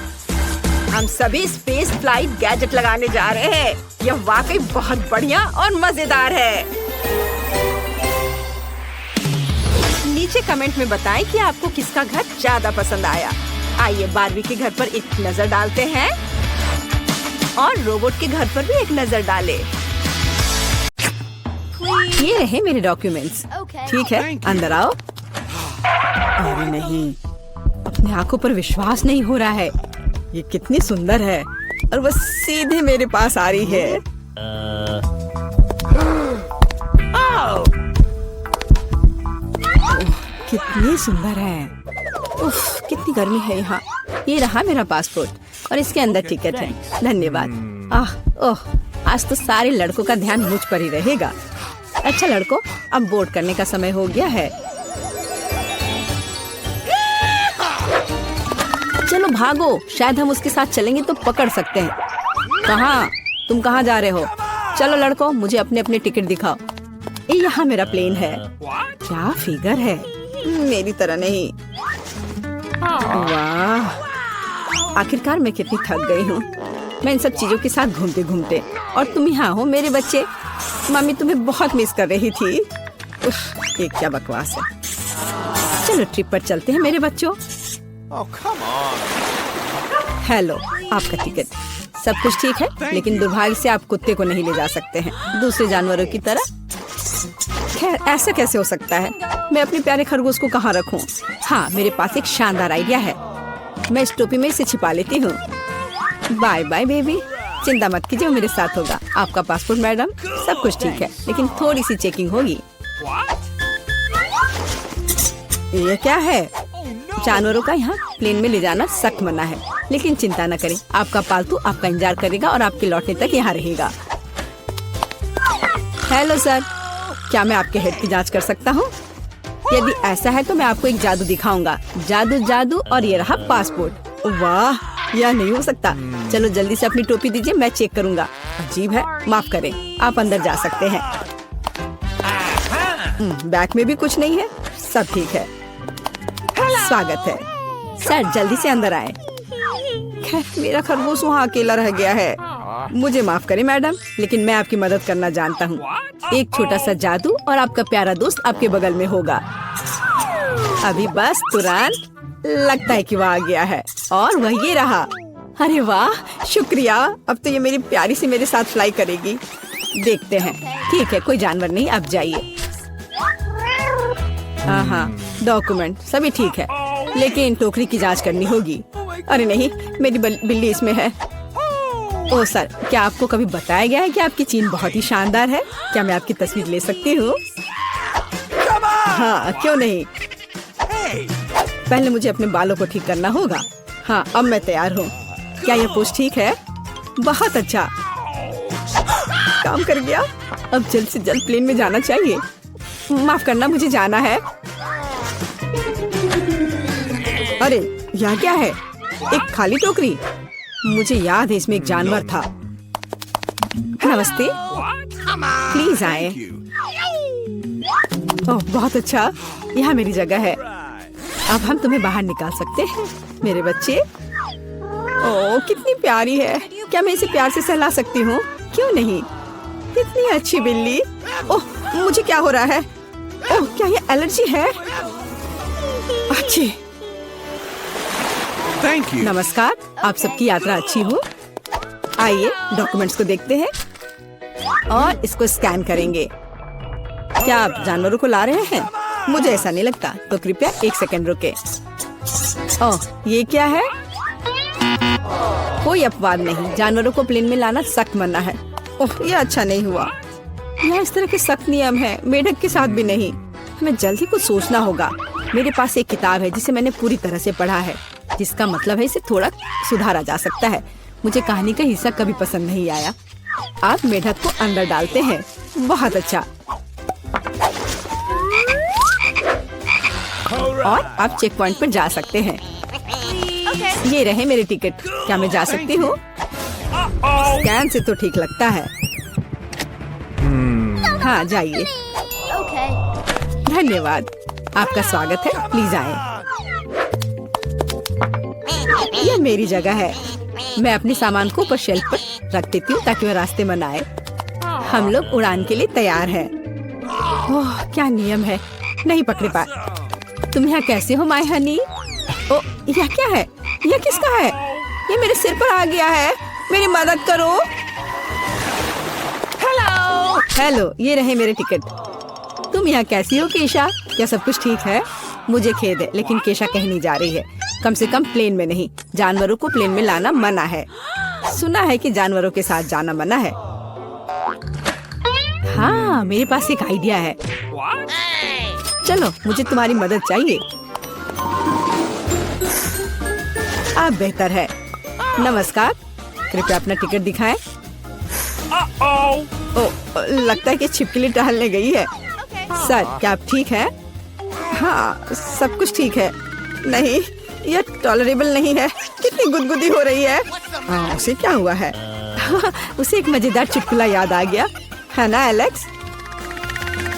हम सभी स्पेस फ्लाइट गैजेट लगाने जा रहे हैं। यह वाकई बहुत बढ़िया और मजेदार है। नीचे कमेंट में बताएं कि आपको किसका घर ज्यादा पसंद आया। आइए बारबी के घर पर एक नजर डालते हैं और रोबोट के घर पर भी एक नजर डालें। ये रहे मेरे डॉक्यूमेंट्स। ठीक है, अंदर आओ। अरे नहीं, अपने आंखों पर विश्वास नहीं हो रहा है। ये कितनी सुंदर है और बस सीधे मेरे पास आ रही है। कितनी सुंदर है। उफ, कितनी गर्मी है यहाँ। ये रहा मेरा पासपोर्ट और इसके अंदर टिकट है। धन्यवाद। ओह, आज तो सारे लड़कों का ध्यान मुझ पर ही रहेगा। अच्छा लड़कों, अब बोर्ड करने का समय हो गया है। चलो भागो, शायद हम उसके साथ चलेंगे तो पकड़ सकते हैं। कहाँ? तुम कहाँ जा रहे हो? चलो लड़कों, मुझे अपने अपने टिकट दिखाओ। ये यहाँ मेरा प्लेन है। क्या फिगर है, मेरी तरह नहीं। वाह, आखिरकार मैं कितनी थक गई हूँ। मैं इन सब चीजों के साथ घूमते घूमते, और तुम यहाँ हो मेरे बच्चे। मम्मी तुम्हें बहुत मिस कर रही थी। उफ, ये क्या बकवास है। चलो ट्रिप पर चलते हैं मेरे बच्चों। हेलो, आपका टिकट। सब कुछ ठीक है, लेकिन दुर्भाग्य से आप कुत्ते को नहीं ले जा सकते हैं, दूसरे जानवरों की तरह। खैर, ऐसा कैसे हो सकता है? मैं अपने प्यारे खरगोश को कहाँ रखूं? हाँ, मेरे पास एक शानदार आइडिया है। मैं इस टोपी में इसे छिपा लेती हूँ। बाय बाय बेबी, चिंता मत कीजिए, मेरे साथ होगा। आपका पासपोर्ट मैडम, सब कुछ ठीक है, लेकिन थोड़ी सी चेकिंग होगी। ये क्या है? जानवरों का यहाँ प्लेन में ले जाना सख्त मना है, लेकिन चिंता न करें, आपका पालतू आपका इंतजार करेगा और आपके लौटने तक यहाँ रहेगा। हेलो सर, क्या मैं आपके हेड की जांच कर सकता हूँ? यदि ऐसा है तो मैं आपको एक जादू दिखाऊंगा। जादू जादू, और ये रहा पासपोर्ट। वाह, यह नहीं हो सकता। चलो जल्दी से अपनी टोपी दीजिए, मैं चेक करूंगा। अजीब है, माफ करें, आप अंदर जा सकते हैं। बैग में भी कुछ नहीं है, सब ठीक है। स्वागत है सर, जल्दी से अंदर आए। खैर, मेरा खरगोश वहाँ अकेला रह गया है। मुझे माफ करें मैडम, लेकिन मैं आपकी मदद करना जानता हूँ। एक छोटा सा जादू और आपका प्यारा दोस्त आपके बगल में होगा। अभी बस तुरंत लगता है कि वो आ गया है और वह ये रहा। अरे वाह, शुक्रिया। अब तो ये मेरी प्यारी सी मेरे साथ फ्लाई करेगी। देखते हैं। ठीक है, कोई जानवर नहीं, आप जाइए। हाँ, डॉक्यूमेंट सभी ठीक है, लेकिन टोकरी की जांच करनी होगी। अरे नहीं, मेरी बिल्ली इसमें है। ओह सर, क्या आपको कभी बताया गया है कि आपकी चीन बहुत ही शानदार है? क्या मैं आपकी तस्वीर ले सकती हूँ? हाँ, क्यों नहीं। पहले मुझे अपने बालों को ठीक करना होगा। हाँ, अब मैं तैयार हूँ। क्या यह पोस्ट ठीक है? बहुत अच्छा, काम कर गया। अब जल्द से जल्द प्लेन में जाना चाहिए। माफ करना, मुझे जाना है। अरे यह क्या है? एक खाली टोकरी। मुझे याद है इसमें एक जानवर था। नमस्ते, प्लीज आए। ओह बहुत अच्छा, यहाँ मेरी जगह है। अब हम तुम्हें बाहर निकाल सकते हैं मेरे बच्चे। ओह कितनी प्यारी है। क्या मैं इसे प्यार से सहला सकती हूँ? क्यों नहीं, कितनी अच्छी बिल्ली। ओह मुझे क्या हो रहा है? ओह क्या ये एलर्जी है? अच्छी। Thank you. नमस्कार, आप सबकी यात्रा अच्छी हो। आइए डॉक्यूमेंट्स को देखते हैं और इसको स्कैन करेंगे। क्या आप जानवरों को ला रहे हैं? मुझे ऐसा नहीं लगता, तो कृपया 1 सेकंड रुके। ओह ये क्या है? कोई अपवाद नहीं, जानवरों को प्लेन में लाना सख्त मना है। ओह ये अच्छा नहीं हुआ। यहाँ इस तरह के सख्त नियम है, मेढक के साथ भी नहीं। हमें जल्दी कुछ सोचना होगा। मेरे पास एक किताब है जिसे मैंने पूरी तरह से पढ़ा है, जिसका मतलब है इसे थोड़ा सुधारा जा सकता है। मुझे कहानी का हिस्सा कभी पसंद नहीं आया। आप मेढक को अंदर डालते हैं। बहुत अच्छा। और आप चेक पॉइंट पर जा सकते हैं। ये रहे मेरे टिकट। क्या मैं जा सकती हूँ? स्कैन से तो ठीक लगता है। हाँ जाइए। धन्यवाद, आपका स्वागत है, प्लीज आए। यह मेरी जगह है। मैं अपने सामान को ऊपर शेल्फ पर रख देती हूँ ताकि वह रास्ते में न आए। हम लोग उड़ान के लिए तैयार हैं। ओह क्या नियम है, नहीं पकड़े पाए। तुम यहाँ कैसे हो माय हनी? ओ यह क्या है? यह किसका है? ये मेरे सिर पर आ गया है, मेरी मदद करो। हेलो हेलो, ये रहे मेरे टिकट। तुम यहाँ कैसी हो केशा? क्या सब कुछ ठीक है? मुझे खेद है, लेकिन केशा कहीं नहीं जा रही है। कम से कम प्लेन में नहीं। जानवरों को प्लेन में लाना मना है। सुना है कि जानवरों के साथ जाना मना है। हाँ मेरे पास एक आइडिया है। चलो मुझे तुम्हारी मदद चाहिए। आप बेहतर है। नमस्कार, कृपया अपना टिकट दिखाएं। ओ लगता है कि छिपकली टहलने गई है। सर क्या आप ठीक है? हाँ सब कुछ ठीक है। नहीं यह टॉलरेबल नहीं है। कितनी गुदगुदी हो रही है। हाँ उसे क्या हुआ है? उसे एक मजेदार चुटकुला याद आ गया है ना एलेक्स?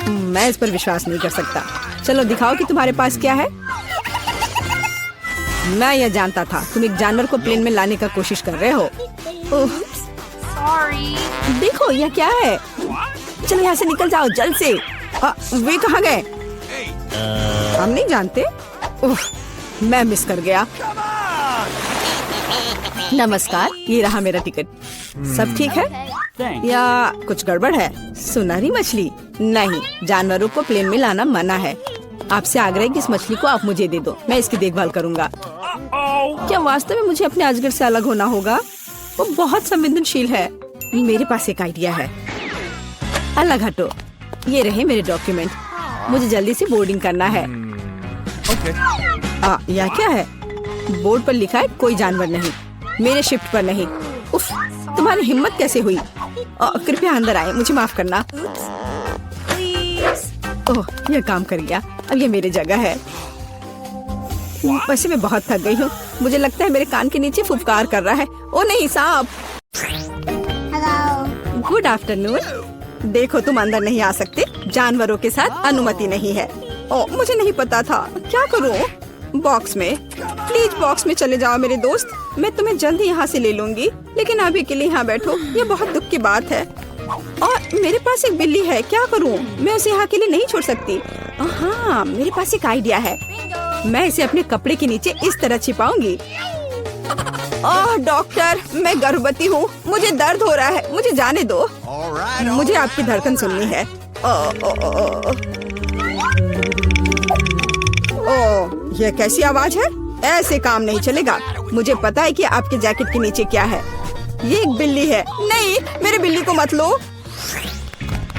मैं इस पर विश्वास नहीं कर सकता। चलो दिखाओ कि तुम्हारे पास क्या है। मैं यह जानता था, तुम एक जानवर को प्लेन में लाने का कोशिश कर रहे हो। देखो यह क्या है। चलो यहाँ से निकल जाओ जल्द से। वे कहाँ गए? हम नहीं जानते। मैं मिस कर गया। नमस्कार, ये रहा मेरा टिकट। सब ठीक है या कुछ गड़बड़ है? सुनहरी मछली नहीं, जानवरों को प्लेन में लाना मना है। आपसे आग्रह है कि इस मछली को आप मुझे दे दो, मैं इसकी देखभाल करूंगा। क्या वास्तव में मुझे अपने अजगर से अलग होना होगा? वो बहुत संवेदनशील है। मेरे पास एक आइडिया है। अलग हटो। ये रहे मेरे डॉक्यूमेंट। मुझे जल्दी से बोर्डिंग करना है। यह क्या है? बोर्ड पर लिखा है कोई जानवर नहीं, मेरे शिफ्ट पर नहीं। उफ, तुम्हारी हिम्मत कैसे हुई? कृपया अंदर आए, मुझे माफ करना। ओह यह काम कर गया। अब ये मेरी जगह है। वैसे मैं बहुत थक गई हूँ। मुझे लगता है मेरे कान के नीचे फुफकार कर रहा है। ओ नहीं सांप। Good afternoon. देखो तुम अंदर नहीं आ सकते, जानवरों के साथ अनुमति नहीं है। ओ मुझे नहीं पता था। क्या करूँ? बॉक्स में, प्लीज बॉक्स में चले जाओ मेरे दोस्त। मैं तुम्हें जल्द ही यहाँ से ले लूंगी, लेकिन अभी के लिए यहाँ बैठो, ये बहुत दुख की बात है। और मेरे पास एक बिल्ली है, क्या करूँ? मैं उसे यहाँ के लिए नहीं छोड़ सकती। हाँ, मेरे पास एक आइडिया है। मैं इसे अपने कपड़े के नीचे इस तरह छिपाऊंगी। ओह डॉक्टर, मैं गर्भवती हूँ, मुझे दर्द हो रहा है, मुझे जाने दो। मुझे आपकी धड़कन सुननी है। ओह, ये कैसी आवाज है? ऐसे काम नहीं चलेगा। मुझे पता है कि आपके जैकेट के नीचे क्या है। ये एक बिल्ली है। नहीं, मेरे बिल्ली को मत लो।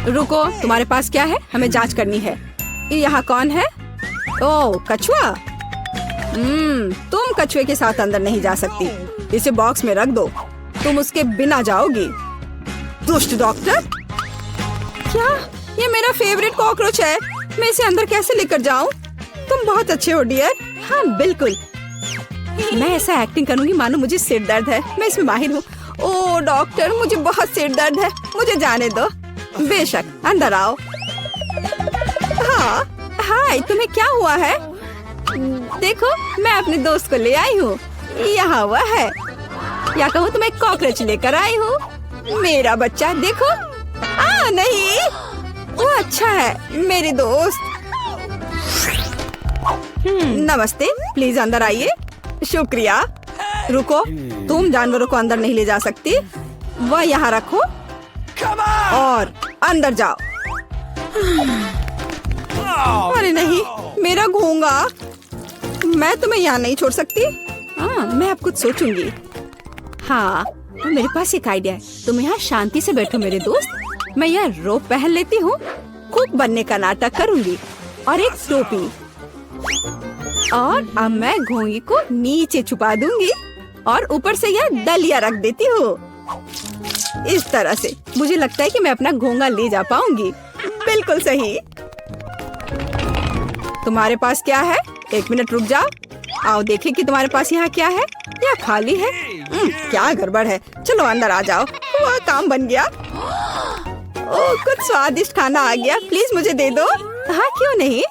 रुको, तुम्हारे पास क्या है? हमें जांच करनी है। यहाँ कौन है? ओह, कछुआ। तुम कछुए के साथ अंदर नहीं जा सकती। इसे बॉक्स में रख दो, तुम उसके बिना जाओगी। दुष्ट डॉक्टर। क्या? ये मेरा फेवरेट कॉकरोच है, मैं इसे अंदर कैसे लेकर जाऊं? तुम बहुत अच्छे हो डियर। हाँ बिल्कुल, मैं ऐसा एक्टिंग करूंगी मानो मुझे सिर दर्द है, मैं इसमें माहिर हूँ। ओह डॉक्टर, मुझे बहुत सिर दर्द है, मुझे जाने दो। बेशक, अंदर आओ। हाँ, हाय, तुम्हें क्या हुआ है? देखो, मैं अपने दोस्त को ले आई हूँ। यहाँ हुआ है, या कहूँ तो मैं कॉकरोच लेकर आई हूँ। मेरा बच्चा देखो। नहीं, वो अच्छा है, मेरे दोस्त। नमस्ते, प्लीज अंदर आइए। शुक्रिया। रुको, तुम जानवरों को अंदर नहीं ले जा सकती, वह यहाँ रखो और अंदर जाओ। अरे नहीं, मेरा घोंगा। मैं तुम्हें यहाँ नहीं छोड़ सकती। हाँ, मैं अब कुछ सोचूंगी। हाँ, मेरे पास एक आइडिया है। तुम यहाँ शांति से बैठो मेरे दोस्त। मैं यह रोप पहन लेती हूँ, कुक बनने का नाटक करूंगी और एक टोपी, और अब मैं घोंगी को नीचे छुपा दूंगी और ऊपर से यह डलिया रख देती हूँ। इस तरह से मुझे लगता है कि मैं अपना घोंगा ले जा पाऊंगी। बिल्कुल सही। तुम्हारे पास क्या है? एक मिनट रुक जाओ, आओ देखें कि तुम्हारे पास यहाँ क्या है। यह खाली है। क्या गड़बड़ है? चलो अंदर आ जाओ। वह काम बन गया। ओह, कुछ स्वादिष्ट खाना आ गया, प्लीज मुझे दे दो। हाँ, क्यों नहीं।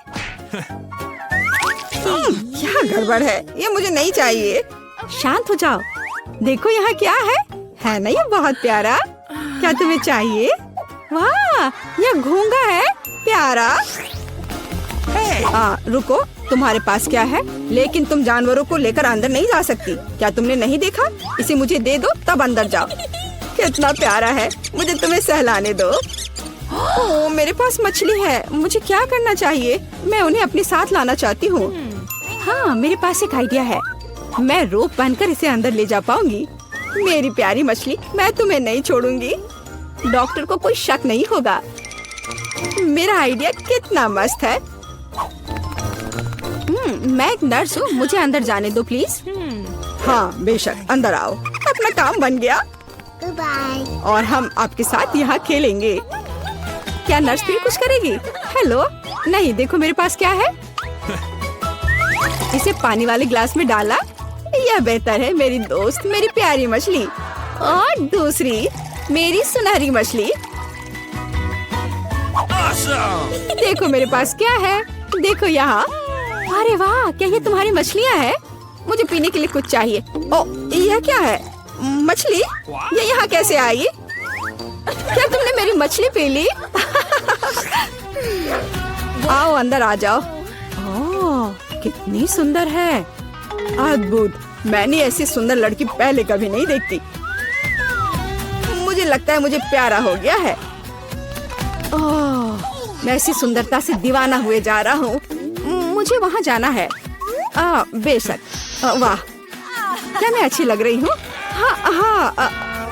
क्या गड़बड़ है? ये मुझे नहीं चाहिए। शांत हो जाओ। देखो यहाँ क्या है ना ये बहुत प्यारा। क्या तुम्हें चाहिए? वाह, यह घोंगा है, प्यारा। रुको, तुम्हारे पास क्या है? लेकिन तुम जानवरों को लेकर अंदर नहीं जा सकती। क्या तुमने नहीं देखा? इसे मुझे दे दो, तब अंदर जाओ। कितना प्यारा है, मुझे तुम्हें सहलाने दो। ओह, मेरे पास मछली है, मुझे क्या करना चाहिए? मैं उन्हें अपने साथ लाना चाहती हूँ। हाँ, मेरे पास एक आइडिया है। मैं रोप बांधकर इसे अंदर ले जा पाऊंगी। मेरी प्यारी मछली, मैं तुम्हें नहीं छोड़ूंगी। डॉक्टर को कोई शक नहीं होगा। मेरा आइडिया कितना मस्त है। मैं एक नर्स हूँ, मुझे अंदर जाने दो प्लीज। हाँ बेशक, अंदर आओ। अपना काम बन गया और हम आपके साथ यहाँ खेलेंगे। क्या नर्स फिर कुछ करेगी? हेलो, नहीं, देखो मेरे पास क्या है। इसे पानी वाले ग्लास में डाला। यह बेहतर है मेरी दोस्त, मेरी प्यारी मछली। और दूसरी, मेरी सुनहरी मछली। देखो मेरे पास क्या है, देखो यहाँ। अरे वाह, क्या ये तुम्हारी मछलियाँ हैं? मुझे पीने के लिए कुछ चाहिए। ओ, यह क्या है? मछली? ये यहाँ कैसे आई? क्या तुमने मेरी मछली पी ली? आओ अंदर आ जाओ। ओह, कितनी सुंदर है, अद्भुत। मैंने ऐसी सुंदर लड़की पहले कभी नहीं देखती। मुझे लगता है मुझे प्यारा हो गया है। ओह, मैं ऐसी सुंदरता से दीवाना हुए जा रहा हूँ। मुझे वहाँ जाना है। बेशक। वाह, क्या मैं अच्छी लग रही हूँ?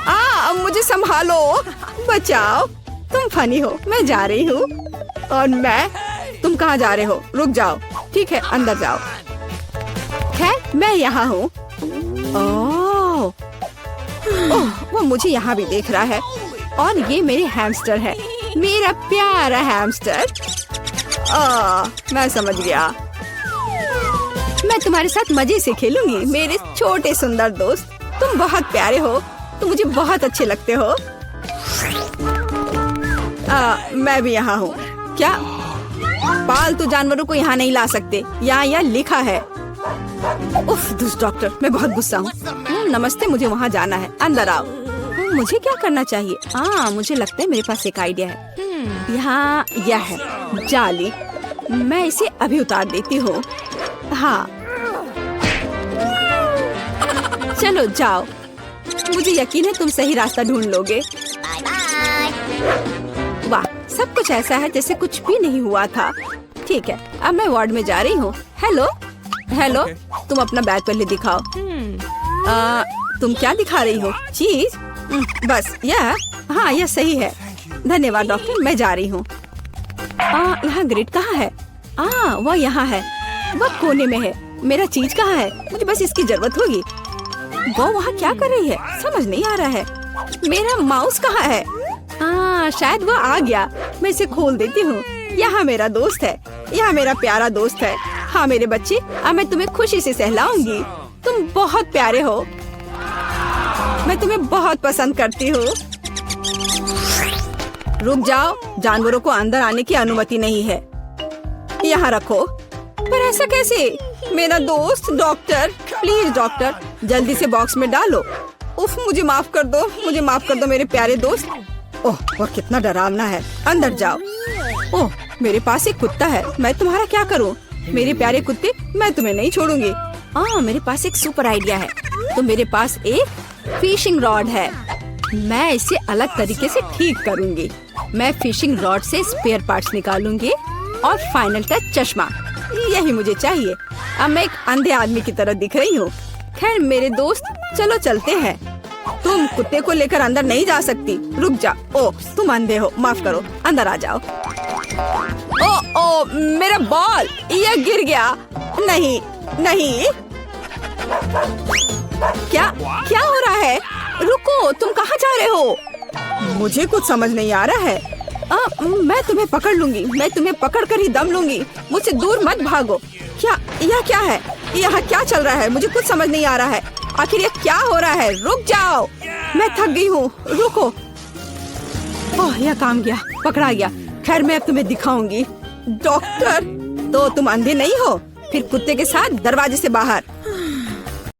हाँ, मुझे संभालो, बचाओ। तुम फनी हो, मैं जा रही हूँ। और तुम कहाँ जा रहे हो? रुक जाओ। ठीक है, अंदर जाओ। खैर, मैं यहाँ हूँ। ओह, वो मुझे यहाँ भी देख रहा है। और ये मेरे हैमस्टर है, मेरा प्यारा हैमस्टर। मैं समझ गया। मैं तुम्हारे साथ मजे से खेलूंगी, मेरे छोटे सुंदर दोस्त। तुम बहुत प्यारे हो, तुम मुझे बहुत अच्छे लगते हो। मैं भी यहाँ हूँ। क्या? पालतू जानवरों को यहाँ नहीं ला सकते, यहाँ लिखा है। उफ, दुष्ट डॉक्टर, मैं बहुत गुस्सा हूँ। नमस्ते, मुझे वहाँ जाना है, अंदर आओ। मुझे क्या करना चाहिए? मुझे लगता है मेरे पास एक आइडिया है। यहाँ यह है जाली, मैं इसे अभी उतार देती हूँ। हाँ, चलो जाओ, मुझे यकीन है तुम सही रास्ता ढूंढ लोगे। वाह, सब कुछ ऐसा है जैसे कुछ भी नहीं हुआ था। ठीक है, अब मैं वार्ड में जा रही हूँ। हेलो हेलो, तुम अपना बैग पहले दिखाओ। तुम क्या दिखा रही हो? चीज? बस यह? हाँ, यह सही है। धन्यवाद डॉक्टर, मैं जा रही हूँ। यहाँ ग्रिड कहाँ है? वह यहाँ है, वह कोने में है। मेरा चीज कहाँ है? मुझे बस इसकी जरूरत होगी। वो वहाँ क्या कर रही है? समझ नहीं आ रहा है। मेरा माउस कहाँ है? शायद वो आ गया। मैं इसे खोल देती हूँ। यहाँ मेरा दोस्त है, यहाँ मेरा प्यारा दोस्त है। हाँ मेरे बच्चे, अब मैं तुम्हें खुशी से सहलाऊंगी। तुम बहुत प्यारे हो, मैं तुम्हें बहुत पसंद करती हूँ। रुक जाओ, जानवरों को अंदर आने की अनुमति नहीं है। यहाँ रखो। पर ऐसा कैसे? मेरा दोस्त डॉक्टर, प्लीज डॉक्टर, जल्दी से बॉक्स में डालो। उफ, मुझे माफ कर दो, मुझे माफ कर दो मेरे प्यारे दोस्त। ओह, वह कितना डरावना है। अंदर जाओ। ओह, मेरे पास एक कुत्ता है, मैं तुम्हारा क्या करूं? मेरे प्यारे कुत्ते, मैं तुम्हें नहीं छोड़ूंगी। मेरे पास एक सुपर आइडिया है। तो मेरे पास एक फिशिंग रॉड है, मैं इसे अलग तरीके से ठीक करूंगी। मैं फिशिंग रॉड से स्पेयर पार्ट्स निकालूंगी और फाइनल टच चश्मा, यही मुझे चाहिए। अब मैं एक अंधे आदमी की तरह दिख रही हूँ। खैर मेरे दोस्त, चलो चलते हैं। तुम कुत्ते को लेकर अंदर नहीं जा सकती, रुक जा। ओ, तुम अंधे हो, माफ करो, अंदर आ जाओ। ओ, मेरा बॉल, यह गिर गया। नहीं नहीं, क्या क्या हो रहा है? रुको, तुम कहाँ जा रहे हो? मुझे कुछ समझ नहीं आ रहा है। मैं तुम्हें पकड़ लूंगी, मैं तुम्हें पकड़ कर ही दम लूंगी। मुझसे दूर मत भागो। यह क्या है? यहाँ क्या चल रहा है? मुझे कुछ समझ नहीं आ रहा है। आखिर ये क्या हो रहा है? रुक जाओ, मैं थक गई हूँ, रुको। ओह, यह काम गया, पकड़ा गया। खैर मैं अब तुम्हें दिखाऊंगी। डॉक्टर, तो तुम अंधे नहीं हो? फिर कुत्ते के साथ दरवाजे से बाहर।